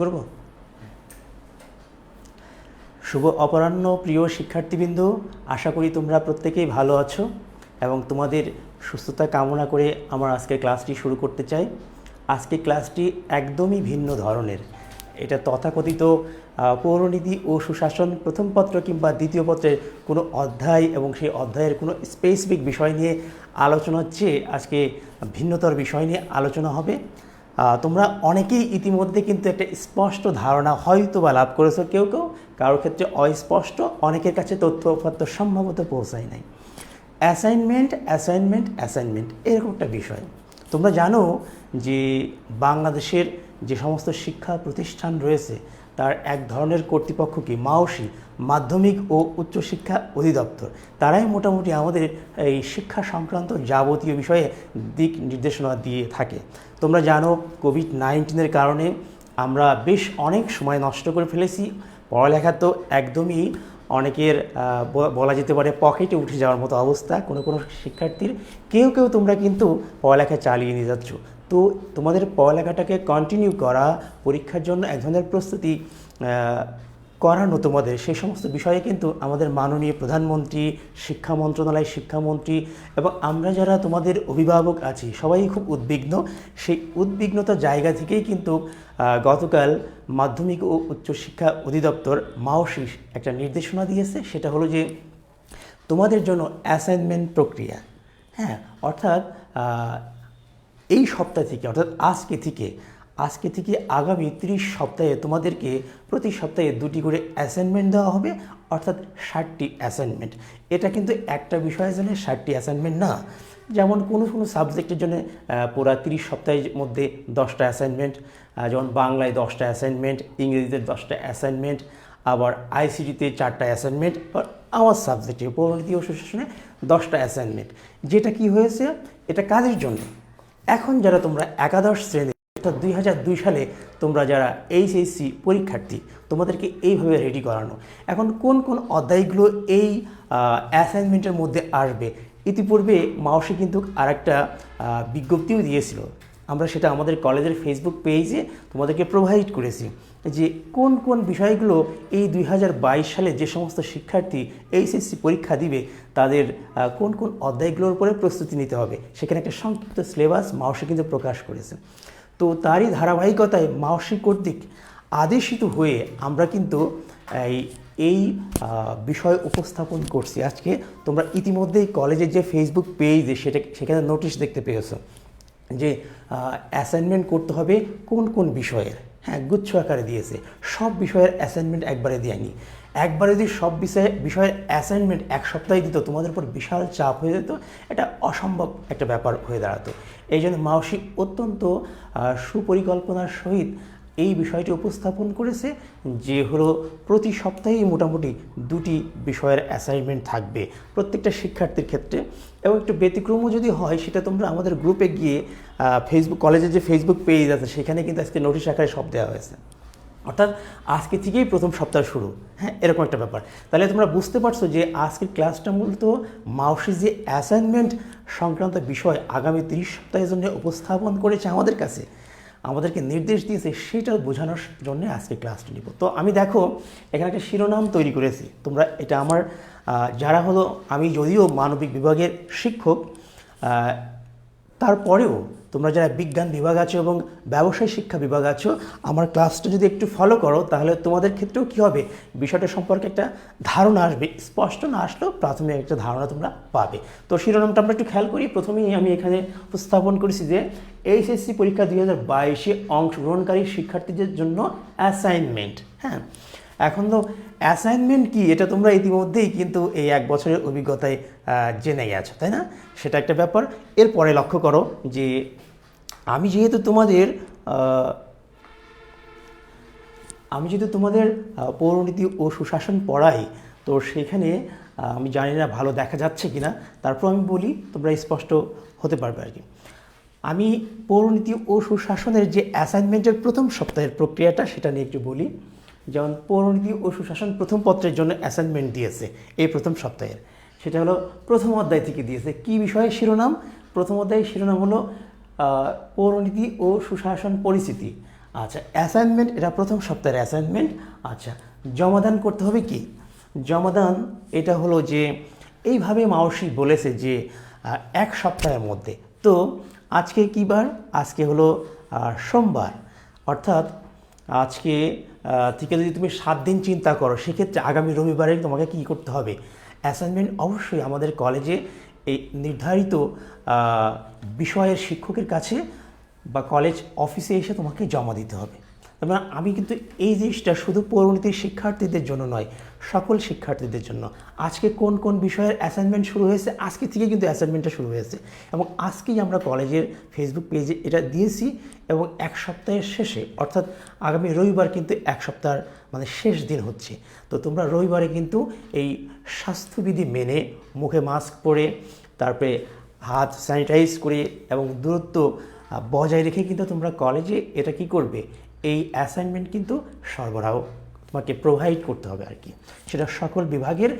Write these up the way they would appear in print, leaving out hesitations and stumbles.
করব। শুভ অপরাহ্ন প্রিয় শিক্ষার্থীবৃন্দ, আশা করি তোমরা প্রত্যেকেই ভালো আছো এবং তোমাদের সুস্থতা কামনা করে আমার আজকের ক্লাসটি শুরু করতে চাই। আজকের ক্লাসটি একদমই ভিন্ন ধরনের। এটা তথাকথিত পৌরনীতি ও সুশাসন প্রথম পত্র কিংবা দ্বিতীয় পত্রের কোনো অধ্যায় এবং সেই অধ্যায়ের কোনো স্পেসিফিক বিষয় নিয়ে আলোচনা হচ্ছে। আজকে ভিন্নতর বিষয় নিয়ে আলোচনা হবে। তোমরা অনেকেই ইতিমধ্যে কিন্তু একটা স্পষ্ট ধারণা হয়তো বা লাভ করেছো, কেউ কেউ কারোর ক্ষেত্রে অস্পষ্ট, অনেকের কাছে তথ্য উপাত্ত সম্ভবত পৌঁছায় নাই। অ্যাসাইনমেন্ট অ্যাসাইনমেন্ট অ্যাসাইনমেন্ট এরকম একটা বিষয়। তোমরা জানো যে বাংলাদেশের যে সমস্ত শিক্ষা প্রতিষ্ঠান রয়েছে তার এক ধরনের কর্তৃপক্ষ কি মাওসি, মাধ্যমিক ও উচ্চশিক্ষা অধিদপ্তর। তারাই মোটামুটি আমাদের এই শিক্ষা সংক্রান্ত যাবতীয় বিষয়ে দিক নির্দেশনা দিয়ে থাকে। তোমরা জানো কোভিড-19-এর কারণে আমরা বেশ অনেক সময় নষ্ট করে ফেলেছি। পড়ালেখা তো একদমই অনেকের বলা যেতে পারে পকেটে উঠে যাওয়ার মতো অবস্থা কোনো কোনো শিক্ষার্থীর। কেউ কেউ তোমরা কিন্তু পড়ালেখা চালিয়ে নিয়ে যাচ্ছ। তো তোমাদের পড়ালেখাটাকে কন্টিনিউ করা, পরীক্ষার জন্য এক ধরনের প্রস্তুতি করানো, তোমাদের সেই সমস্ত বিষয়ে কিন্তু আমাদের মাননীয় প্রধানমন্ত্রী, শিক্ষা মন্ত্রণালয়, শিক্ষামন্ত্রী এবং আমরা যারা তোমাদের অভিভাবক আছি সবাই খুব উদ্বিগ্ন। সেই উদ্বিগ্নতার জায়গা থেকেই কিন্তু গতকাল মাধ্যমিক ও উচ্চশিক্ষা অধিদপ্তর মাওসি একটা নির্দেশনা দিয়েছে। সেটা হলো যে তোমাদের জন্য অ্যাসাইনমেন্ট প্রক্রিয়া, হ্যাঁ, অর্থাৎ এই সপ্তাহ থেকে, অর্থাৎ আজকে থেকে আগামী 30 সপ্তাহে তোমাদেরকে প্রতি সপ্তাহে 2টি করে অ্যাসাইনমেন্ট দেওয়া হবে, অর্থাৎ 60টি অ্যাসাইনমেন্ট। এটা কিন্তু একটা বিষয়ের জন্য 60টি অ্যাসাইনমেন্ট না। যেমন কোনো কোনো সাবজেক্টের জন্য পুরা 30 সপ্তাহের মধ্যে 10টা অ্যাসাইনমেন্ট, যেমন বাংলায় 10টা অ্যাসাইনমেন্ট, ইংরেজিতে 10টা অ্যাসাইনমেন্ট, আবার আইসিটিতে 4টা অ্যাসাইনমেন্ট, আর আমার সাবজেক্টে পৌরনীতি ও সুশাসনে 10টা অ্যাসাইনমেন্ট। যেটা কি হয়েছে, এটা কাজের জন্য। এখন যারা তোমরা একাদশ শ্রেণী অর্থাৎ 2002 সালে তোমরা যারা এইচএসসি পরীক্ষার্থী, তোমাদেরকে এইভাবে রেডি করানো। এখন কোন কোন অধ্যায়গুলো এই অ্যাসাইনমেন্টের মধ্যে আসবে, ইতিপূর্বে মাওসি কিন্তু আরেকটা বিজ্ঞপ্তিও দিয়েছিল। আমরা সেটা আমাদের কলেজের ফেসবুক পেজে তোমাদেরকে প্রোভাইড করেছি যে কোন কোন বিষয়গুলো এই 2022 সালে যে সমস্ত শিক্ষার্থী এইচএসসি পরীক্ষা দিবে তাদের কোন কোন অধ্যায়গুলোর উপরে প্রস্তুতি নিতে হবে। সেখানে একটা সংক্ষিপ্ত সিলেবাস মাওসি কিন্তু প্রকাশ করেছে। তো তারই ধারাবাহিকতায় মাওসি কর্তৃক আদেশিত হয়ে আমরা কিন্তু এই বিষয় উপস্থাপন করছি আজকে। তোমরা ইতিমধ্যেই কলেজের যে ফেসবুক পেজ সেখানে নোটিশ দেখতে পেয়েছো যে অ্যাসাইনমেন্ট করতে হবে কোন কোন বিষয়ের। হ্যাঁ, গুচ্ছ আকারে দিয়েছে। সব বিষয়ের অ্যাসাইনমেন্ট একবারে দেয়নি। একবারে যদি সব বিষয়ের অ্যাসাইনমেন্ট এক সপ্তাহে দিত, তোমাদের উপর বিশাল চাপ হয়ে যেত, এটা অসম্ভব একটা ব্যাপার হয়ে দাঁড়াতো। এই জন্য মাওসি অত্যন্ত সুপরিকল্পনার সহিত এই বিষয়টি উপস্থাপন করেছে যে হলো প্রতি সপ্তাহেই মোটামুটি 2টি বিষয়ের অ্যাসাইনমেন্ট থাকবে প্রত্যেকটা শিক্ষার্থীর ক্ষেত্রে। এবং একটু ব্যতিক্রমও যদি হয় সেটা তোমরা আমাদের গ্রুপে গিয়ে ফেসবুক, কলেজের যে ফেসবুক পেজ আছে সেখানে কিন্তু আজকে নোটিশ আকারে সব দেওয়া হয়েছে। অর্থাৎ আজকে থেকেই প্রথম সপ্তাহ শুরু। হ্যাঁ, এরকম একটা ব্যাপার। তাহলে তোমরা বুঝতে পারছো যে আজকের ক্লাসটা মূলত মাওসি যে অ্যাসাইনমেন্ট সংক্রান্ত বিষয় আগামী 30 সপ্তাহের জন্য উপস্থাপন করেছে আমাদের কাছে, আমাদেরকে নির্দেশ দিয়েছে, সেটা বোঝানোর জন্য আজকে ক্লাসটা নিব। তো আমি দেখো এখানে একটা শিরোনাম তৈরি করেছি। তোমরা এটা আমার যারা হলো, আমি যদিও মানবিক বিভাগের শিক্ষক, তারপরেও তোমরা যারা বিজ্ঞান বিভাগ আছো এবং ব্যবসায় শিক্ষা বিভাগ আছো, আমার ক্লাসটা যদি একটু ফলো করো তাহলে তোমাদের ক্ষেত্রেও কী হবে, বিষয়টা সম্পর্কে একটা ধারণা আসবে। স্পষ্ট না আসলেও প্রাথমিক একটা ধারণা তোমরা পাবে। তো শিরোনামটা আমরা একটু খেয়াল করি। প্রথমেই আমি এখানে উপস্থাপন করেছি যে এইচএসসি পরীক্ষা 2022-এ অংশগ্রহণকারী শিক্ষার্থীদের জন্য অ্যাসাইনমেন্ট। হ্যাঁ, এখন তো অ্যাসাইনমেন্ট কি এটা তোমরা ইতিমধ্যেই কিন্তু এই 1 বছরের অভিজ্ঞতায় জেনে গেছো, তাই না? সেটা একটা ব্যাপার। এরপরে লক্ষ্য করো যে আমি যেহেতু তোমাদের পৌরনীতি ও সুশাসন পড়াই, তো সেখানে আমি জানি না ভালো দেখা যাচ্ছে কি না, তারপর আমি বলি তোমরা স্পষ্ট হতে পারবে আর কি। আমি পৌরনীতি ও সুশাসনের যে অ্যাসাইনমেন্টের প্রথম সপ্তাহের প্রক্রিয়াটা সেটা নিয়ে একটু বলি। যেমন পৌরনীতি ও সুশাসন প্রথম পত্রের জন্য অ্যাসাইনমেন্ট দিয়েছে এই প্রথম সপ্তাহের, সেটা হলো প্রথম অধ্যায় থেকে দিয়েছে। কী বিষয়ে শিরোনাম? প্রথম অধ্যায়ের শিরোনাম হলো পৌরনীতি ও সুশাসন পরিস্থিতি। আচ্ছা, অ্যাসাইনমেন্ট, এটা প্রথম সপ্তাহের অ্যাসাইনমেন্ট। আচ্ছা, জমাদান করতে হবে কি? জমাদান এটা হলো যে এইভাবে মাওসি বলেছে যে 1 সপ্তাহের মধ্যে। তো আজকে কী বার? আজকে হলো সোমবার, অর্থাৎ আজকে থেকে যদি তুমি 7 দিন চিন্তা করো, সেক্ষেত্রে আগামী রবিবারে তোমাকে কী করতে হবে? অ্যাসাইনমেন্ট অবশ্যই আমাদের কলেজে এই নির্ধারিত বিষয়ের শিক্ষকের কাছে বা কলেজ অফিসে এসে তোমাকে জমা দিতে হবে। তবে আমি কিন্তু এই জিনিসটা শুধু পরিণতির শিক্ষার্থীদের জন্য নয়, সকল শিক্ষার্থীদের জন্য। আজকে কোন কোন বিষয়ের অ্যাসাইনমেন্ট শুরু হয়েছে, আজকে থেকে কিন্তু অ্যাসাইনমেন্টটা শুরু হয়েছে, এবং আজকেই আমরা কলেজের ফেসবুক পেজে এটা দিয়েছি। এবং 1 সপ্তাহের শেষে, অর্থাৎ আগামী রবিবার কিন্তু 1 সপ্তাহের মানে শেষ দিন হচ্ছে। তো তোমরা রবিবারে কিন্তু এই স্বাস্থ্যবিধি মেনে, মুখে মাস্ক পরে, তারপরে হাত স্যানিটাইজ করে এবং দূরত্ব বজায় রেখে কিন্তু তোমরা কলেজে এটা কি করবে? এই অ্যাসাইনমেন্ট কিন্তু সরবরাহ তোমাকে প্রোভাইড করতে হবে আর কি। সেটা সকল বিভাগের,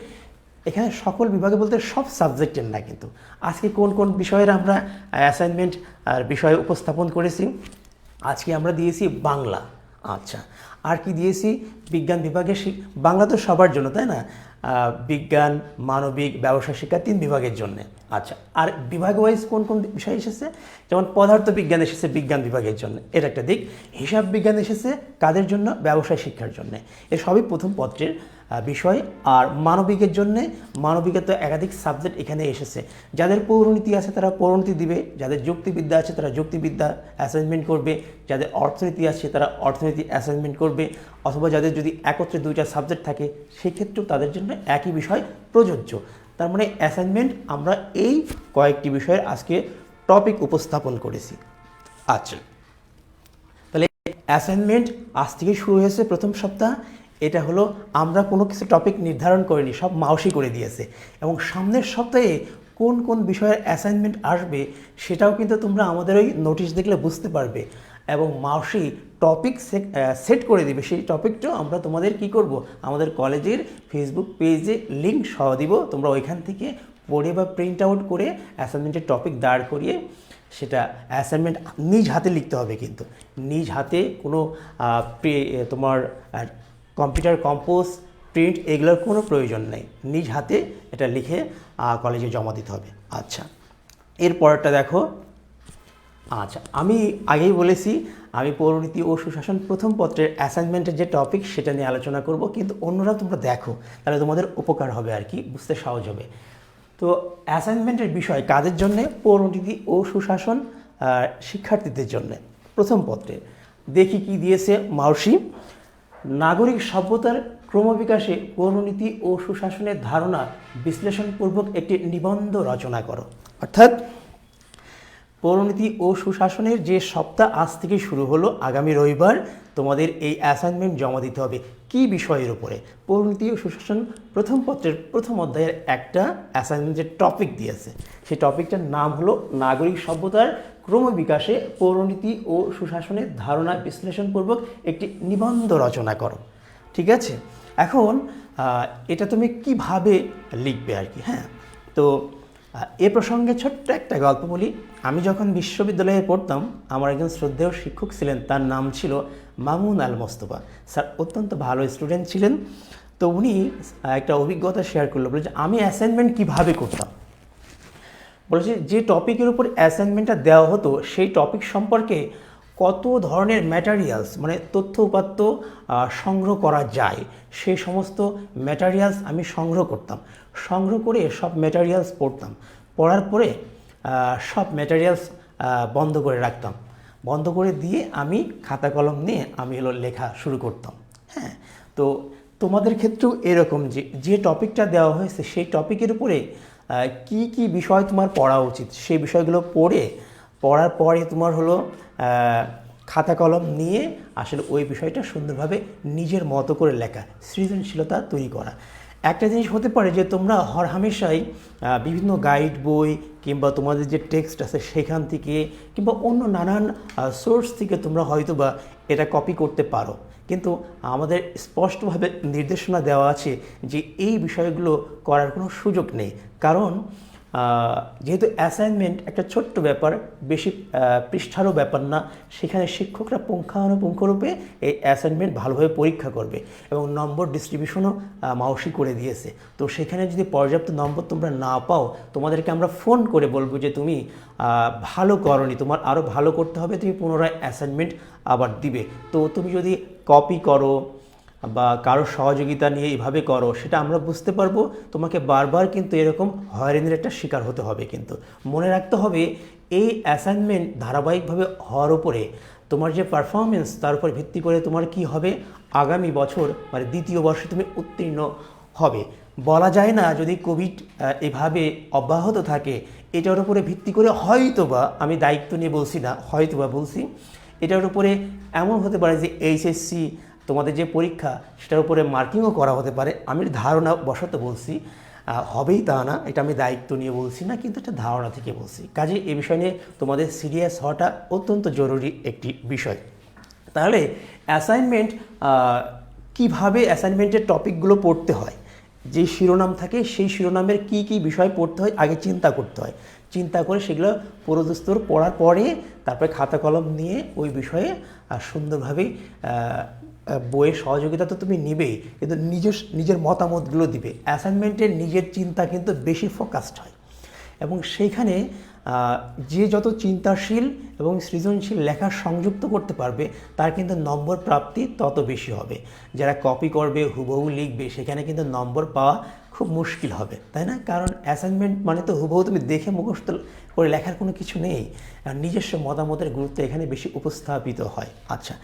এখানে সকল বিভাগে বলতে সব সাবজেক্টের না, কিন্তু আজকে কোন কোন বিষয়ের আমরা অ্যাসাইনমেন্ট আর বিষয় উপস্থাপন করেছি। আজকে আমরা দিয়েছি বাংলা। আচ্ছা, আর কি দিয়েছি? বিজ্ঞান বিভাগের বাংলা তো সবার জন্য, তাই না? বিজ্ঞান, মানবিক, ব্যবসায় শিক্ষা 3 বিভাগের জন্য। আচ্ছা, আর বিভাগ ওয়াইজ কোন কোন বিষয় এসেছে? যেমন পদার্থ বিজ্ঞান এসেছে বিজ্ঞান বিভাগের জন্য, এটা একটা দিক। হিসাব বিজ্ঞান এসেছে কাদের জন্য? ব্যবসায় শিক্ষার জন্য। এ সবই প্রথম পত্রের বিষয়। আর মানবিকের জন্যে, মানবিকের তো একাধিক সাবজেক্ট এখানে এসেছে। যাদের পৌরনীতি আছে তারা পৌরনীতি দিবে, যাদের যুক্তিবিদ্যা আছে তারা যুক্তিবিদ্যা অ্যাসাইনমেন্ট করবে, যাদের অর্থনীতি আছে তারা অর্থনীতি অ্যাসাইনমেন্ট করবে, অথবা যাদের যদি একত্রে 2টা সাবজেক্ট থাকে সেক্ষেত্রেও তাদের জন্য একই বিষয় প্রযোজ্য। তার মানে অ্যাসাইনমেন্ট আমরা এই কয়েকটি বিষয়ের আজকে টপিক উপস্থাপন করেছি। আচ্ছা, তাহলে অ্যাসাইনমেন্ট আজ থেকে শুরু হয়েছে প্রথম সপ্তাহ। এটা হলো আমরা কোনো কিছু টপিক নির্ধারণ করিনি, সব মাউসি করে দিয়েছে। এবং সামনের সপ্তাহে কোন কোন বিষয়ের অ্যাসাইনমেন্ট আসবে সেটাও কিন্তু তোমরা আমাদের ওই নোটিশ দেখলে বুঝতে পারবে। এবং মাউসি টপিক সেট করে দিবে, সেই টপিকটাও আমরা তোমাদের কি করব? আমাদের কলেজের ফেসবুক পেজে লিঙ্ক সহ দিব। তোমরা ওইখান থেকে পড়ে বা প্রিন্ট আউট করে অ্যাসাইনমেন্টের টপিক দাঁড় করিয়ে সেটা অ্যাসাইনমেন্ট নিজ হাতে লিখতে হবে। কিন্তু নিজ হাতে কোনো তোমার কম্পিউটার কম্পোজ, প্রিন্ট এগুলোর কোনো প্রয়োজন নেই। নিজ হাতে এটা লিখে কলেজে জমা দিতে হবে। আচ্ছা, এরপরটা দেখো। আচ্ছা, আমি আগেই বলেছি আমি পৌরনীতি ও সুশাসন প্রথম পত্রের অ্যাসাইনমেন্টের যে টপিক সেটা নিয়ে আলোচনা করব, কিন্তু অন্যরা তোমরা দেখো, তাহলে তোমাদের উপকার হবে আর কি, বুঝতে সহজ হবে। তো অ্যাসাইনমেন্টের বিষয় কাদের জন্যে? পৌরনীতি ও সুশাসন শিক্ষার্থীদের জন্যে। প্রথম পত্রে দেখি কি দিয়েছে মাউসি। নাগরিক সভ্যতার ক্রমবিকাশে পৌরনীতি ও সুশাসনের ধারণা বিশ্লেষণপূর্বক একটি নিবন্ধ রচনা করো। অর্থাৎ পৌরনীতি ও সুশাসনের যে সপ্তাহ আজ থেকে শুরু হলো, আগামী রবিবার তোমাদের এই অ্যাসাইনমেন্ট জমা দিতে হবে। কি বিষয়ের উপরে? পৌরনীতি ও সুশাসন প্রথম পত্রের প্রথম অধ্যায়ের একটা অ্যাসাইনমেন্টের টপিক দিয়েছে। সেই টপিকটার নাম হলো নাগরিক সভ্যতার ক্রমবিকাশে পৌরনীতি ও সুশাসনের ধারণা বিশ্লেষণপূর্বক একটি নিবন্ধ রচনা করো। ঠিক আছে, এখন এটা তুমি কিভাবে লিখবে আর কি। হ্যাঁ, তো এ প্রসঙ্গে ছোট্ট একটা গল্প বলি। আমি যখন বিশ্ববিদ্যালয়ে পড়তাম, আমার একজন শ্রদ্ধেয় শিক্ষক ছিলেন, তার নাম ছিল মামুন আল মোস্তফা স্যার। অত্যন্ত ভালো স্টুডেন্ট ছিলেন। তো উনি একটা অভিজ্ঞতা শেয়ার করলো, বলে যে আমি অ্যাসাইনমেন্ট কীভাবে করতাম। বলেছে যে টপিকের উপর অ্যাসাইনমেন্টটা দেওয়া হতো সেই টপিক সম্পর্কে কত ধরনের ম্যাটেরিয়ালস, মানে তথ্য উপাত্ত সংগ্রহ করা যায়, সেই সমস্ত ম্যাটেরিয়ালস আমি সংগ্রহ করতাম। সংগ্রহ করে সব ম্যাটেরিয়ালস পড়তাম। পড়ার পরে সব ম্যাটেরিয়ালস বন্ধ করে রাখতাম। বন্ধ করে দিয়ে আমি খাতা কলম নিয়ে আমি লেখা শুরু করতাম। হ্যাঁ, তো তোমাদের ক্ষেত্রেও এরকম যে টপিকটা দেওয়া হয়েছে সেই টপিকের উপরে কি কি বিষয় তোমার পড়া উচিত, সেই বিষয়গুলো পড়ার পরে তোমার খাতা কলম নিয়ে আসলে ওই বিষয়টা সুন্দরভাবে নিজের মতো করে লেখা, সৃজনশীলতা তৈরি করা। একটা জিনিস হতে পারে যে তোমরা হরহামেশাই বিভিন্ন গাইড বই কিংবা তোমাদের যে টেক্সট আছে সেখান থেকে কিংবা অন্য নানান সোর্স থেকে তোমরা হয়তো বা এটা কপি করতে পারো, কিন্তু আমাদের স্পষ্টভাবে নির্দেশনা দেওয়া আছে যে এই বিষয়গুলো করার কোনো সুযোগ নেই। কারণ যেহেতু অ্যাসাইনমেন্ট একটা ছোট্ট ব্যাপার, বেশি পৃষ্ঠারও ব্যাপার না, সেখানে শিক্ষকরা পুঙ্খানুপুঙ্খরূপে এই অ্যাসাইনমেন্ট ভালোভাবে পরীক্ষা করবে এবং নম্বর ডিস্ট্রিবিউশনও মাউসি করে দিয়েছে। তো সেখানে যদি পর্যাপ্ত নম্বর তোমরা না পাও, তোমাদেরকে আমরা ফোন করে বলবো যে তুমি ভালো করনি, তোমার আরও ভালো করতে হবে, তুমি পুনরায় অ্যাসাইনমেন্ট আবার দিবে। তো তুমি যদি কপি করো বা কারোর সহযোগিতা নিয়ে এইভাবে করো, সেটা আমরা বুঝতে পারবো। তোমাকে বারবার কিন্তু এরকম হয়রানির একটা শিকার হতে হবে। কিন্তু মনে রাখতে হবে, এই অ্যাসাইনমেন্ট ধারাবাহিকভাবে হওয়ার উপরে তোমার যে পারফরমেন্স, তার উপর ভিত্তি করে তোমার কি হবে, আগামী বছর মানে দ্বিতীয় বর্ষে তুমি উত্তীর্ণ হবে। বলা যায় না যদি কোভিড এভাবে অব্যাহত থাকে, এটার উপরে ভিত্তি করে হয়তোবা, আমি দায়িত্ব নিয়ে বলছি না, হয়তোবা বলছি, এটার উপরে এমন হতে পারে যে এইচএসসি তোমাদের যে পরীক্ষা সেটার উপরে মার্কিংও করা হতে পারে। আমি ধারণা বশত বলছি, হবেই তা না, এটা আমি দায়িত্ব নিয়ে বলছি না, কিন্তু একটা ধারণা থেকে বলছি। কাজে এই বিষয় নিয়ে তোমাদের সিরিয়াস হওয়াটা অত্যন্ত জরুরি একটি বিষয়। তাহলে অ্যাসাইনমেন্ট, কিভাবে অ্যাসাইনমেন্টের টপিকগুলো পড়তে হয়, যে শিরোনাম থাকে সেই শিরোনামের কি কি বিষয় পড়তে হয় আগে চিন্তা করতে হয়। চিন্তা করে সেগুলো পুরোদস্তুর পড়ার পরে তারপরে খাতা কলম নিয়ে ওই বিষয়ে সুন্দরভাবে বইয়ের সহযোগিতা তো তুমি নিবেই, কিন্তু নিজের মতামতগুলো দিবে। অ্যাসাইনমেন্টের নিজের চিন্তা কিন্তু বেশি ফোকাসড হয় এবং সেইখানে যে যত চিন্তাশীল এবং সৃজনশীল লেখা সংযুক্ত করতে পারবে তার কিন্তু নম্বর প্রাপ্তি তত বেশি হবে। যারা কপি করবে, হুবহু লিখবে, সেখানে কিন্তু নম্বর পাওয়া খুব মুশকিল হবে, তাই না? কারণ অ্যাসাইনমেন্ট মানে তো হুবহু তুমি দেখে মুখস্থ করে লেখার কোনো কিছু নেই, নিজস্ব মতামতের গুরুত্ব এখানে বেশি উপস্থাপিত হয়। আচ্ছা,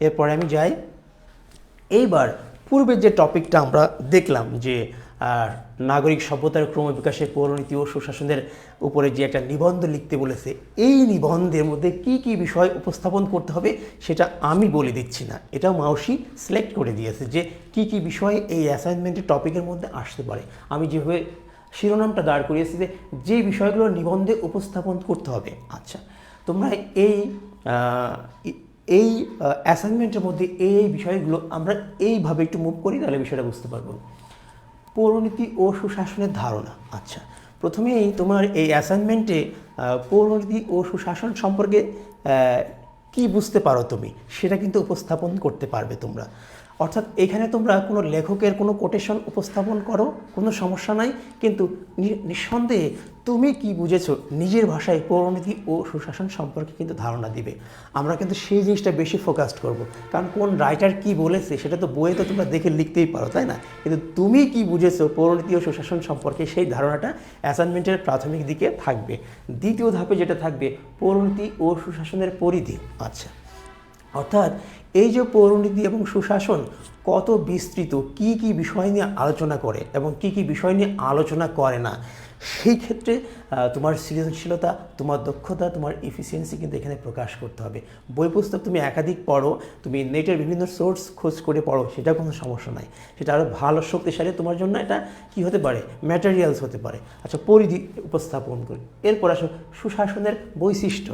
এরপরে আমি যাই। এইবার পূর্বের যে টপিকটা আমরা দেখলাম যে নাগরিক সভ্যতার ক্রমবিকাশের পৌরনীতি ও সুশাসনের উপরে যে একটা নিবন্ধ লিখতে বলেছে, এই নিবন্ধের মধ্যে কি কি বিষয় উপস্থাপন করতে হবে সেটা আমি বলে দিচ্ছি না, এটাও মাউসি সিলেক্ট করে দিয়েছে যে কি কি বিষয় এই অ্যাসাইনমেন্টের টপিকের মধ্যে আসতে পারে। আমি যেভাবে শিরোনামটা দাঁড় করিয়েছি যে বিষয়গুলো নিবন্ধে উপস্থাপন করতে হবে। আচ্ছা, তোমরা এই অ্যাসাইনমেন্টের মধ্যে এই বিষয়গুলো আমরা এইভাবে একটু মুভ করি, তাহলে বিষয়টা বুঝতে পারবো। পৌরনীতি ও সুশাসনের ধারণা। আচ্ছা, প্রথমেই তোমার এই অ্যাসাইনমেন্টে পৌরনীতি ও সুশাসন সম্পর্কে কি বুঝতে পারো তুমি, সেটা কিন্তু উপস্থাপন করতে পারবে তোমরা। অর্থাৎ এখানে তোমরা কোনো লেখকের কোনো কোটেশন উপস্থাপন করো, কোনো সমস্যা নাই, কিন্তু নিঃসন্দেহে তুমি কি বুঝেছো নিজের ভাষায় পৌরনীতি ও সুশাসন সম্পর্কে কিন্তু ধারণা দিবে। আমরা কিন্তু সেই জিনিসটা বেশি ফোকাসড করব, কারণ কোন রাইটার কি বলেছে সেটা তো বইয়ে তো তোমরা দেখে লিখতেই পারো, তাই না? কিন্তু তুমি কি বুঝেছো পৌরনীতি ও সুশাসন সম্পর্কে, সেই ধারণাটা অ্যাসাইনমেন্টের প্রাথমিক দিকে থাকবে। দ্বিতীয় ধাপে যেটা থাকবে, পৌরনীতি ও সুশাসনের পরিধি। আচ্ছা, অর্থাৎ এই যে পৌরনীতি এবং সুশাসন কত বিস্তৃত, কি কি বিষয় নিয়ে আলোচনা করে এবং কি কি বিষয় নিয়ে আলোচনা করে না, সেই ক্ষেত্রে তোমার সৃজনশীলতা, তোমার দক্ষতা, তোমার এফিসিয়েন্সি কিন্তু এখানে প্রকাশ করতে হবে। বই পুস্তক তুমি একাধিক পড়ো, তুমি নেটের বিভিন্ন সোর্স খোঁজ করে পড়ো, সেটা কোনো সমস্যা নাই, সেটা আরও ভালো শক্তিশালী তোমার জন্য এটা কি হতে পারে, ম্যাটেরিয়ালস হতে পারে। আচ্ছা, পরিধি উপস্থাপন করি। এরপর আসো সুশাসনের বৈশিষ্ট্য।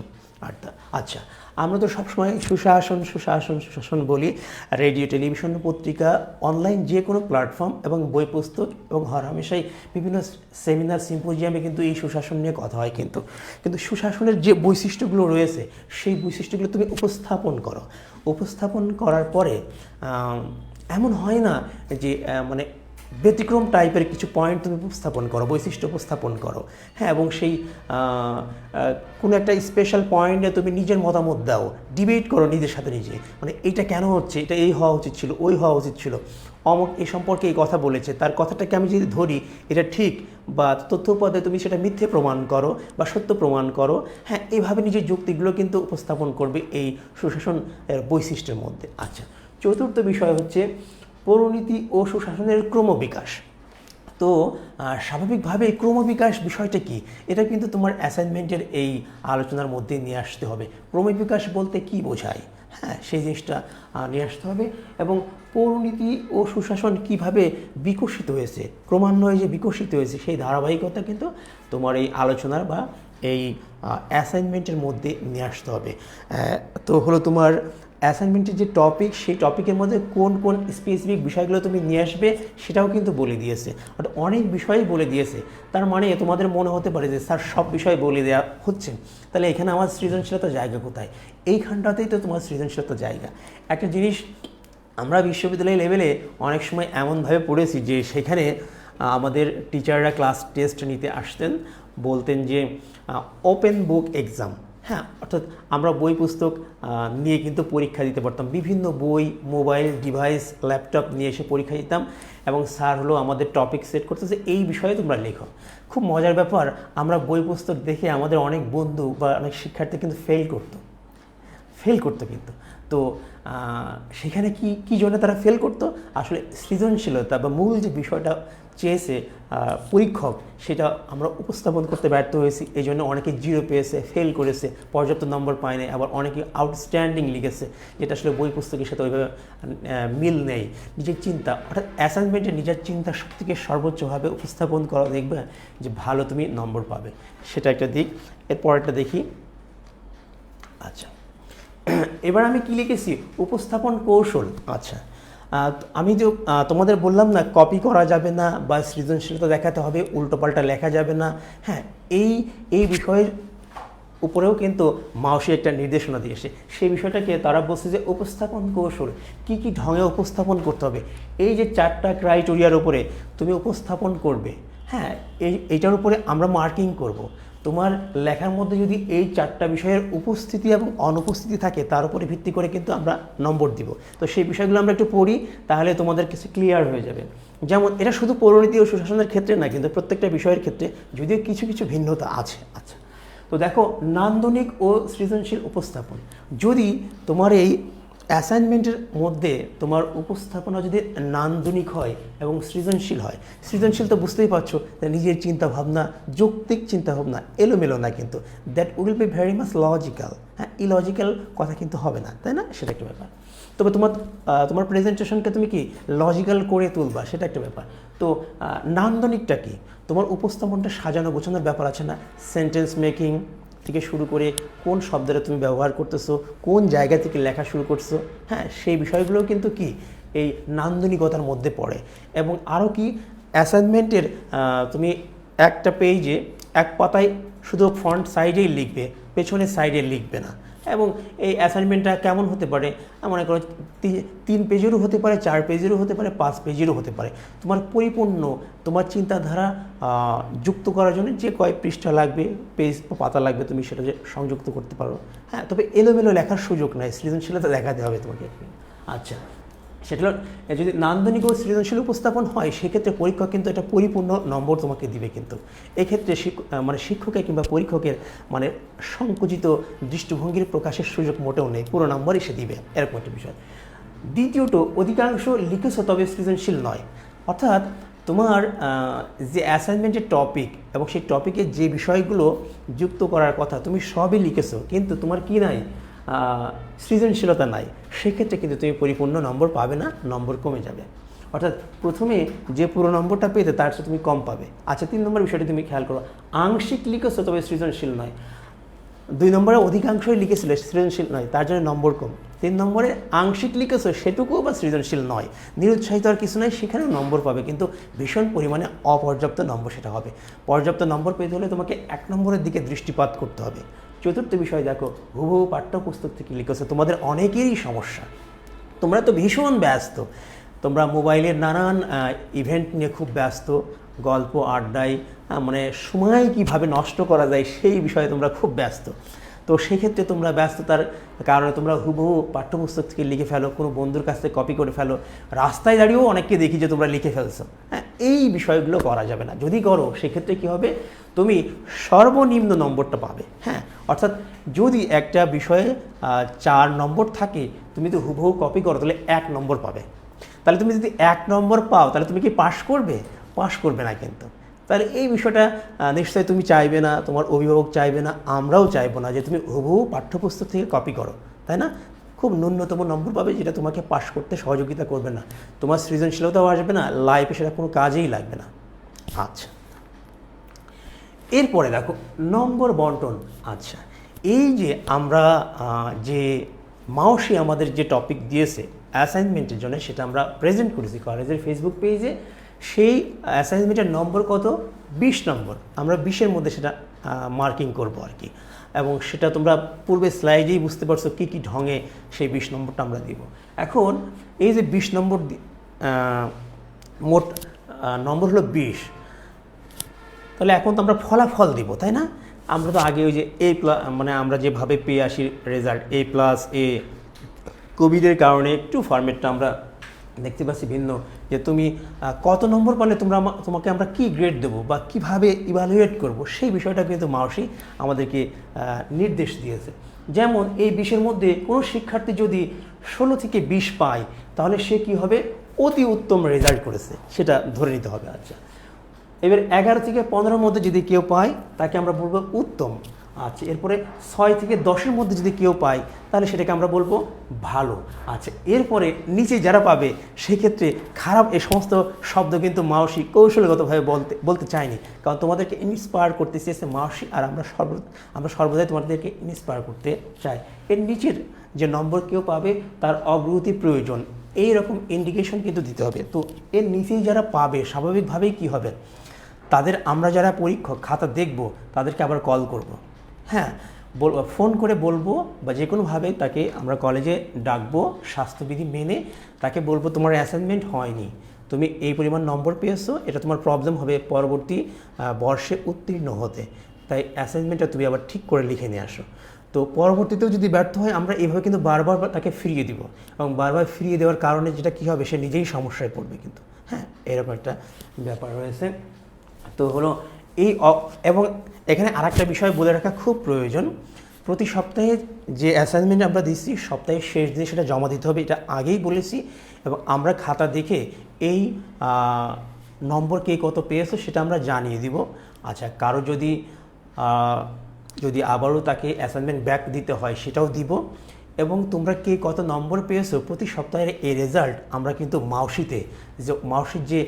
আচ্ছা, আমরা তো সবসময় সুশাসন সুশাসন সুশাসন বলি, রেডিও, টেলিভিশন, পত্রিকা, অনলাইন যে কোনো প্ল্যাটফর্ম এবং বই পুস্তক এবং হরহামেশাই বিভিন্ন সেমিনার, সিম্পোজিয়ামে কিন্তু এই সুশাসন নিয়ে কথা হয়। কিন্তু সুশাসনের যে বৈশিষ্ট্যগুলো রয়েছে সেই বৈশিষ্ট্যগুলো তুমি উপস্থাপন করো। উপস্থাপন করার পরে এমন হয় না যে মানে ব্যতিক্রম টাইপের কিছু পয়েন্ট তুমি উপস্থাপন করো, বৈশিষ্ট্য উপস্থাপন করো, হ্যাঁ, এবং সেই কোনো একটা স্পেশাল পয়েন্টে তুমি নিজের মতামত দাও, ডিবেট করো নিজের সাথে নিজে, মানে এইটা কেন হচ্ছে, এটা এই হওয়া উচিত ছিল, ওই হওয়া উচিত ছিল, অমুক এই সম্পর্কে এই কথা বলেছে, তার কথাটাকে আমি যদি ধরি এটা ঠিক, বা তথ্য উপাদায় তুমি সেটা মিথ্যে প্রমাণ করো বা সত্য প্রমাণ করো, হ্যাঁ, এইভাবে নিজের যুক্তিগুলো কিন্তু উপস্থাপন করবে এই সুশাসন বৈশিষ্ট্যের মধ্যে। আচ্ছা, চতুর্থ বিষয় হচ্ছে পৌরনীতি ও সুশাসনের ক্রমবিকাশ। তো স্বাভাবিকভাবে ক্রমবিকাশ বিষয়টা কি, এটা কিন্তু তোমার অ্যাসাইনমেন্টের এই আলোচনার মধ্যে নিয়ে আসতে হবে। ক্রমবিকাশ বলতে কি বোঝায়, হ্যাঁ, সেই জিনিসটা নিয়ে আসতে হবে। এবং পৌরনীতি ও সুশাসন কিভাবে বিকশিত হয়েছে, ক্রমান্বয়ে যে বিকশিত হয়েছে, সেই ধারাবাহিকতা কিন্তু তোমার এই আলোচনার বা এই অ্যাসাইনমেন্টের মধ্যে নিয়ে আসতে হবে। তো হলো তোমার অ্যাসাইনমেন্টের যে টপিক সেই টপিকের মধ্যে কোন কোন স্পেসিফিক বিষয়গুলো তুমি নিয়ে আসবে সেটাও কিন্তু বলে দিয়েছে, অর্থাৎ অনেক বিষয়ই বলে দিয়েছে। তার মানে তোমাদের মনে হতে পারে যে স্যার সব বিষয় বলে দেওয়া হচ্ছে, তাহলে এখানে আমার সৃজনশীলতার জায়গা কোথায়? এইখানটাতেই তো তোমার সৃজনশীলতার জায়গা। একটা জিনিস আমরা বিশ্ববিদ্যালয় লেভেলে অনেক সময় এমনভাবে পড়েছি যে সেখানে আমাদের টিচাররা ক্লাস টেস্ট নিতে আসতেন, বলতেন যে ওপেন বুক এক্সাম। হ্যাঁ, অর্থাৎ আমরা বই পুস্তক নিয়ে কিন্তু পরীক্ষা দিতে পারতাম, বিভিন্ন বই, মোবাইল ডিভাইস, ল্যাপটপ নিয়ে এসে পরীক্ষা দিতাম এবং স্যার হলো আমাদের টপিক সেট করতে যে এই বিষয়ে তোমরা লেখো। খুব মজার ব্যাপার, আমরা বই পুস্তক দেখে আমাদের অনেক বন্ধু বা অনেক শিক্ষার্থী কিন্তু ফেল করতো কিন্তু। তো সেখানে কি জন্য তারা ফেল করতো? আসলে সৃজনশীলতা বা মূল যে বিষয়টা চেয়েছে পরীক্ষক, সেটা আমরা উপস্থাপন করতে ব্যর্থ হয়েছি। এই জন্য অনেকে 0 পেয়েছে, ফেল করেছে, পর্যাপ্ত নম্বর পায় নাই, আবার অনেকে আউটস্ট্যান্ডিং লিখেছে, যেটা আসলে বই পুস্তকের সাথে ওইভাবে মিল নেই। নিজের চিন্তা, অর্থাৎ অ্যাসাইনমেন্টে নিজের চিন্তা শক্তিকে সর্বোচ্চভাবে উপস্থাপন করা, দেখবে যে ভালো তুমি নম্বর পাবে, সেটা একটা দিক। এরপরটা দেখি। আচ্ছা, এবার আমি কি লিখেছি? উপস্থাপন কৌশল। আচ্ছা, আমি যে তোমাদের বললাম না, কপি করা যাবে না বা সৃজনশীলতা দেখাতে হবে, উল্টোপাল্টা লেখা যাবে না। হ্যাঁ, এই বিষয়ের উপরেও কিন্তু মাউসি একটা নির্দেশনা দিয়েছে। সেই বিষয়টাকে তারা বলছে যে উপস্থাপন কৌশল, কি ঢঙে উপস্থাপন করতে হবে। এই যে 4টা ক্রাইটেরিয়ার উপরে তুমি উপস্থাপন করবে, হ্যাঁ, এইটার উপরে আমরা মার্কিং করব। তোমার লেখার মধ্যে যদি এই 4টা বিষয়ের উপস্থিতি এবং অনুপস্থিতি থাকে, তার উপরে ভিত্তি করে কিন্তু আমরা নম্বর দিব। তো সেই বিষয়গুলো আমরা একটু পড়ি, তাহলে তোমাদের কাছে ক্লিয়ার হয়ে যাবে। যেমন এটা শুধু পরিণতি ও সুশাসনের ক্ষেত্রে না, কিন্তু প্রত্যেকটা বিষয়ের ক্ষেত্রে যদিও কিছু ভিন্নতা আছে। আচ্ছা, তো দেখো, নান্দনিক ও সৃজনশীল উপস্থাপন। যদি তোমার এই অ্যাসাইনমেন্টের মধ্যে তোমার উপস্থাপনা যদি নান্দনিক হয় এবং সৃজনশীল হয়, সৃজনশীল তো বুঝতেই পারছো, নিজের চিন্তাভাবনা, যৌক্তিক চিন্তাভাবনা, এলোমেলো না কিন্তু, that will be very much logical. হ্যাঁ, ইলজিক্যাল কথা কিন্তু হবে না, তাই না? সেটা একটা ব্যাপার। তবে তোমার প্রেজেন্টেশনকে তুমি কি লজিক্যাল করে তুলবা, সেটা একটা ব্যাপার। তো নান্দনিকটা কি? তোমার উপস্থাপনটা সাজানো গোছানোর ব্যাপার আছে না, সেন্টেন্স মেকিং থেকে শুরু করে কোন শব্দটা তুমি ব্যবহার করতেছো, কোন জায়গা থেকে লেখা শুরু করছো, হ্যাঁ, সেই বিষয়গুলোও কিন্তু কি এই নান্দনিকতার মধ্যে পড়ে। এবং আরও কি, অ্যাসাইনমেন্টের তুমি একটা পেজে, এক পাতায় শুধু ফ্রন্ট সাইডেই লিখবে, পেছনের সাইডে লিখবে না। এবং এই অ্যাসাইনমেন্টটা কেমন হতে পারে? মনে করো 3 পেজেরও হতে পারে, 4 পেজেরও হতে পারে, 5 পেজেরও হতে পারে। তোমার পরিপূর্ণ তোমার চিন্তাধারা যুক্ত করার জন্য যে কয়েক পৃষ্ঠা লাগবে, পেজ বা পাতা লাগবে, তুমি সেটা যে সংযুক্ত করতে পারো। হ্যাঁ, তবে এলোমেলো লেখার সুযোগ নাই, সৃজনশীলতা দেখাতে হবে তোমাকে। আচ্ছা, সেটা যদি নান্দনিক ও সৃজনশীল উপস্থাপন হয়, সেক্ষেত্রে পরীক্ষক কিন্তু এটা পরিপূর্ণ নম্বর তোমাকে দিবে। কিন্তু এক্ষেত্রে শিক্ষকের কিংবা পরীক্ষকের সংকুচিত দৃষ্টিভঙ্গির প্রকাশের সুযোগ মোটেও নেই, পুরো নম্বরই সে দিবে, এরকম একটা বিষয়। দ্বিতীয়ত, অধিকাংশ লিখেছ তবে সৃজনশীল নয়। অর্থাৎ তোমার যে অ্যাসাইনমেন্টের টপিক এবং সেই টপিকের যে বিষয়গুলো যুক্ত করার কথা, তুমি সবই লিখেছো, কিন্তু তোমার কি নাই, সৃজনশীলতা নাই। সেক্ষেত্রে কিন্তু তুমি পরিপূর্ণ নম্বর পাবে না, নম্বর কমে যাবে। অর্থাৎ প্রথমে যে পুরো নম্বরটা পেতে, তার সাথে তুমি কম পাবে। আচ্ছা, 3 নম্বর বিষয়টি তুমি খেয়াল করো, আংশিক লিখেছো তবে সৃজনশীল নয়। 2 নম্বরে অধিকাংশই লিখেছিল, সৃজনশীল নয়, তার জন্য নম্বর কম। 3 নম্বরে আংশিক লিখেছো, সেটুকুও বা সৃজনশীল নয়, নিরুৎসাহিত আর কিছু নয়, সেখানেও নম্বর পাবে, কিন্তু ভীষণ পরিমাণে অপর্যাপ্ত নম্বর সেটা হবে। পর্যাপ্ত নম্বর পেতে হলে তোমাকে 1 নম্বরের দিকে দৃষ্টিপাত করতে হবে। চতুর্থ বিষয় দেখো, হুবহু পাঠ্যপুস্তক থেকে লিখেছো। তোমাদের অনেকেরই সমস্যা, তোমরা তো ভীষণ ব্যস্ত, তোমরা মোবাইলের নানান ইভেন্ট নিয়ে খুব ব্যস্ত, গল্প আড্ডায় সময় কীভাবে নষ্ট করা যায় সেই বিষয়ে তোমরা খুব ব্যস্ত। তো সেক্ষেত্রে তোমরা ব্যস্ততার কারণে তোমরা হুবহু পাঠ্যপুস্তক থেকে লিখে ফেলো, কোনো বন্ধুর কাছ থেকে কপি করে ফেলো, রাস্তায় দাঁড়িয়েও অনেককে দেখি যে তোমরা লিখে ফেলছো। হ্যাঁ, এই বিষয়গুলো করা যাবে না। যদি করো, সেক্ষেত্রে কী হবে, তুমি সর্বনিম্ন নম্বরটা পাবে। হ্যাঁ, অর্থাৎ যদি একটা বিষয়ে 4 নম্বর থাকে, তুমি তো হুবহু কপি করো, তাহলে 1 নম্বর পাবে। তাহলে তুমি যদি 1 নম্বর পাও, তাহলে তুমি কি পাশ করবে? পাশ করবে না কিন্তু। তাহলে এই বিষয়টা নিশ্চয়ই তুমি চাইবে না, তোমার অভিভাবক চাইবে না, আমরাও চাইবো না যে তুমি হুবহু পাঠ্যপুস্তক থেকে কপি করো, তাই না? খুব ন্যূনতম নম্বর পাবে, যেটা তোমাকে পাশ করতে সহযোগিতা করবে না, তোমার সৃজনশীলতাও আসবে না, লাইফে সেটা কোনো কাজেই লাগবে না। আচ্ছা, এরপরে দেখো নম্বর বন্টন। আচ্ছা, এই যে আমরা যে মাওসী আমাদের যে টপিক দিয়েছে অ্যাসাইনমেন্টের জন্য সেটা আমরা প্রেজেন্ট করেছি কলেজের ফেসবুক পেজে। সেই অ্যাসাইনমেন্টের নম্বর কত? 20 নম্বর। আমরা 20-এর মধ্যে সেটা মার্কিং করব আর কি, এবং সেটা তোমরা পূর্বে স্লাইডেই বুঝতে পারছো কী কী ঢঙে সেই 20 নম্বরটা আমরা দিব। এখন এই যে 20 নম্বর মোট নম্বর হলো 20, তাহলে এখন তো আমরা ফলাফল দিব, তাই না? আমরা তো আগে ওই যে মানে আমরা যেভাবে পেয়ে আসি রেজাল্ট A+A, কোভিডের কারণে একটু ফরম্যাটটা আমরা দেখতে পাচ্ছি ভিন্ন, যে তুমি কত নম্বর পালে তোমাকে আমরা কি গ্রেড দেবো বা কিভাবে ইভালুয়েট করব, সেই বিষয়টা কিন্তু মাওসী আমাদেরকে নির্দেশ দিয়েছে। যেমন এই 20-এর মধ্যে কোনো শিক্ষার্থী যদি 16 থেকে 20 পায়, তাহলে সে কি হবে? অতি উত্তম রেজাল্ট করেছে, সেটা ধরে নিতে হবে। আচ্ছা, এবার 11 থেকে 15-এর মধ্যে যদি কেউ পায়, তাকে আমরা বলবো উত্তম। আচ্ছা, এরপরে 6 থেকে 10-এর মধ্যে যদি কেউ পায়, তাহলে সেটাকে আমরা বলবো ভালো। আচ্ছা, এরপরে নিচে যারা পাবে সেক্ষেত্রে খারাপ, এই সমস্ত শব্দ কিন্তু মাওসী কৌশলগতভাবে বলতে চায়নি, কারণ তোমাদেরকে ইন্সপায়ার করতে চেয়েছে মাওসী, আর আমরা সর্বদাই তোমাদেরকে ইন্সপায়ার করতে চাই। এর নিচের যে নম্বর কেউ পাবে তার অগ্রগতি প্রয়োজন, এই রকম ইন্ডিকেশন কিন্তু দিতে হবে। তো এর নিচেই যারা পাবে, স্বাভাবিকভাবেই কি হবে, তাদের আমরা যারা পরীক্ষক খাতা দেখব, তাদেরকে আবার কল করব। হ্যাঁ, ফোন করে বলবো বা যে কোনোভাবে তাকে আমরা কলেজে ডাকবো, স্বাস্থ্যবিধি মেনে তাকে বলবো তোমার অ্যাসাইনমেন্ট হয়নি, তুমি এই পরিমাণ নম্বর পেয়েছো, এটা তোমার প্রবলেম হবে পরবর্তী বর্ষে উত্তীর্ণ হতে, তাই অ্যাসাইনমেন্টটা তুমি আবার ঠিক করে লিখে নিয়ে আসো। তো পরবর্তীতেও যদি ব্যর্থ হয়, আমরা এইভাবে কিন্তু বারবার তাকে ফিরিয়ে দিব, এবং বারবার ফিরিয়ে দেওয়ার কারণে যেটা কী হবে, সে নিজেই সমস্যায় পড়বে কিন্তু। হ্যাঁ, এরকম একটা ব্যাপার রয়েছে। তো হলো এবং এখানে আরেকটা বিষয় বলে রাখা খুব প্রয়োজন, প্রতি সপ্তাহে যে অ্যাসাইনমেন্ট আমরা দিচ্ছি, সপ্তাহের শেষ দিনে সেটা জমা দিতে হবে, এটা আগেই বলেছি, এবং আমরা খাতা দেখে এই নম্বর কে কত পেয়েছে সেটা আমরা জানিয়ে দিব। আচ্ছা, কারো যদি আবারও তাকে অ্যাসাইনমেন্ট ব্যাক দিতে হয়, সেটাও দিব, এবং তোমরা কে কত নম্বর পেয়েছো প্রতি সপ্তাহের এই রেজাল্ট আমরা কিন্তু মাওসির যে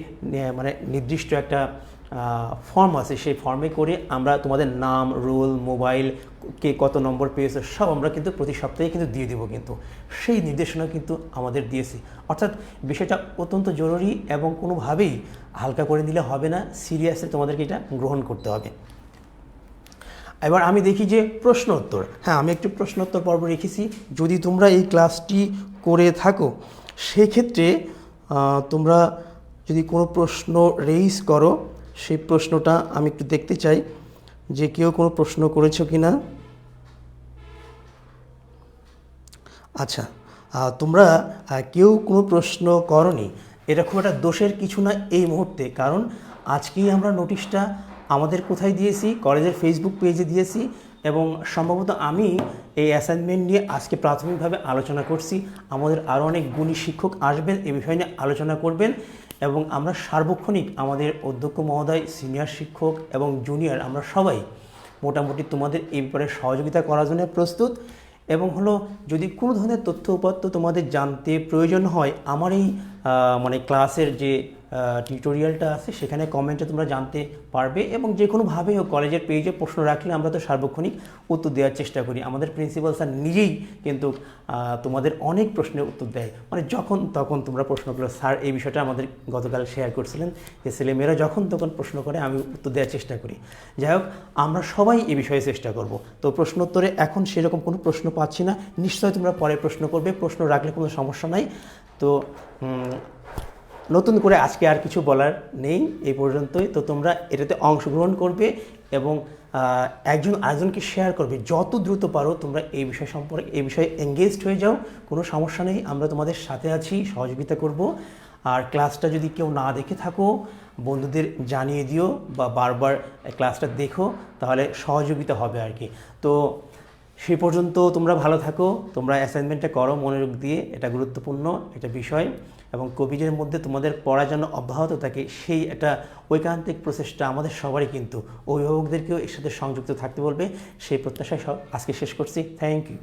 মানে নির্দিষ্ট একটা ফর্ম আছে, সেই ফর্মে করে আমরা তোমাদের নাম, রোল, মোবাইল, কে কত নম্বর পেয়েছে সব আমরা কিন্তু প্রতি সপ্তাহে কিন্তু দিয়ে দেবো, কিন্তু সেই নির্দেশনা কিন্তু আমাদের দিয়েছি। অর্থাৎ বিষয়টা অত্যন্ত জরুরি, এবং কোনোভাবেই হালকা করে নিলে হবে না, সিরিয়াসলি তোমাদেরকে এটা গ্রহণ করতে হবে। এবার আমি দেখি যে প্রশ্ন উত্তর, হ্যাঁ, আমি একটু প্রশ্ন উত্তর পর্ব রেখেছি। যদি তোমরা এই ক্লাসটি করে থাকো, সেক্ষেত্রে তোমরা যদি কোনো প্রশ্ন রেইজ করো, সেই প্রশ্নটা আমি একটু দেখতে চাই যে কেউ কোনো প্রশ্ন করেছো কি না। আচ্ছা, তোমরা কেউ কোনো প্রশ্ন করনি, এটা খুব একটা দোষের কিছু না এই মুহূর্তে, কারণ আজকেই আমরা নোটিশটা আমাদের কোথায় দিয়েছি, কলেজের ফেসবুক পেজে দিয়েছি, এবং সম্ভবত আমি এই অ্যাসাইনমেন্ট নিয়ে আজকে প্রাথমিকভাবে আলোচনা করছি। আমাদের আরও অনেক গুণী শিক্ষক আসবেন, এই বিষয় নিয়ে আলোচনা করবেন, এবং আমরা সার্বক্ষণিক আমাদের অধ্যক্ষ মহোদয়, সিনিয়র শিক্ষক এবং জুনিয়র, আমরা সবাই মোটামুটি তোমাদের এই ব্যাপারে সহযোগিতা করার জন্য প্রস্তুত। এবং হলো যদি কোনো ধরনের তথ্য উপাত্ত তোমাদের জানতে প্রয়োজন হয়, আমার এই মানে ক্লাসের যে টিউটোরিয়ালটা আছে সেখানে কমেন্টে তোমরা জানতে পারবে, এবং যে কোনোভাবে হোক কলেজের পেজে প্রশ্ন রাখলে আমরা তো সার্বক্ষণিক উত্তর দেওয়ার চেষ্টা করি। আমাদের প্রিন্সিপাল স্যার নিজেই কিন্তু তোমাদের অনেক প্রশ্নের উত্তর দেয়, মানে যখন তখন তোমরা প্রশ্ন করো। স্যার এই বিষয়টা আমাদের গতকাল শেয়ার করছিলেন যে ছেলেমেয়েরা যখন তখন প্রশ্ন করে, আমি উত্তর দেওয়ার চেষ্টা করি। যাই হোক, আমরা সবাই এই বিষয়ে চেষ্টা করব। তো প্রশ্ন উত্তরে এখন সেরকম কোনো প্রশ্ন পাচ্ছি না, নিশ্চয়ই তোমরা পরে প্রশ্ন করবে, প্রশ্ন রাখলে কোনো সমস্যা নাই। তো নতুন করে আজকে আর কিছু বলার নেই, এই পর্যন্তই। তো তোমরা এটাতে অংশগ্রহণ করবে এবং একজন আরেকজনকে শেয়ার করবে, যত দ্রুত পারো তোমরা এই বিষয় সম্পর্কে, এই বিষয়ে এঙ্গেজড হয়ে যাও, কোনো সমস্যা নেই, আমরা তোমাদের সাথে আছি, সহযোগিতা করব। আর ক্লাসটা যদি কেউ না দেখে থাকো, বন্ধুদের জানিয়ে দিও বা বারবার ক্লাসটা দেখো, তাহলে সহযোগিতা হবে আর কি। তো সেই পর্যন্ত তোমরা ভালো থাকো, তোমরা অ্যাসাইনমেন্টটা করো মনোযোগ দিয়ে, এটা গুরুত্বপূর্ণ একটা বিষয়, এবং কোভিডের মধ্যে তোমাদের পড়া যেন অব্যাহত থাকে, সেই একটা ঐকান্তিক প্রচেষ্টা আমাদের সবারই, কিন্তু অভিভাবকদেরকেও এর সাথে সংযুক্ত থাকতে বলবে, সেই প্রত্যাশায় আজকে শেষ করছি। Thank you.